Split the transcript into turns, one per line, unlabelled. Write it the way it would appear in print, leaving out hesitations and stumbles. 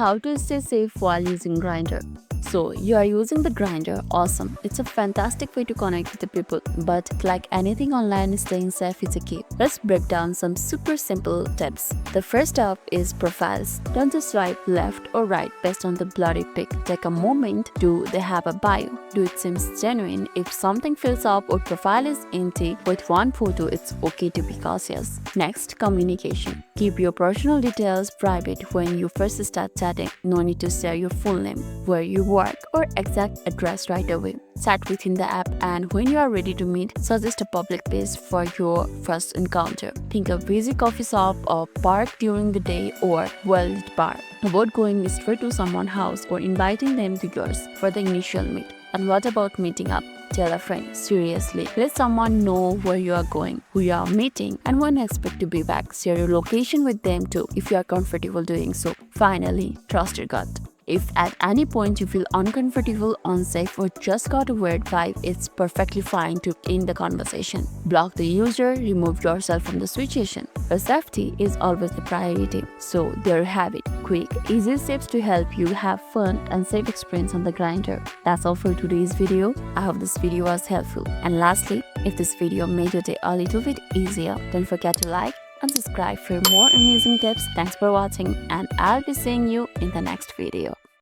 How to stay safe while using Grindr. So you are using the Grindr, awesome. It's a fantastic way to connect with the people, but like anything online, staying safe is a key. Let's break down some super simple tips. The first up is profiles. Don't just swipe left or right based on the bloody pic. Take a moment. Do they have a bio? Do it seems genuine? If something fills up or profile is empty with one photo, it's okay to be cautious. Next, communication. Keep your personal details private when you first start chatting. No need to share your full name, where you work, or exact address right away. Chat within the app, and when you are ready to meet, suggest a public place for your first encounter. Think of busy coffee shop or park during the day or well-lit bar. Avoid going straight to someone's house or inviting them to yours for the initial meet. And what about meeting up? Tell a friend, seriously. Let someone know where you are going, who you are meeting, and when you expect to be back. Share your location with them too if you are comfortable doing so. Finally, trust your gut. If at any point you feel uncomfortable, unsafe, or just got a weird vibe, it's perfectly fine to end the conversation. Block the user, remove yourself from the situation. Your safety is always the priority. So there you have it. Quick, easy steps to help you have fun and safe experience on the Grindr. That's all for today's video. I hope this video was helpful. And lastly, if this video made your day a little bit easier, don't forget to like and subscribe for more amazing tips. Thanks for watching, and I'll be seeing you in the next video.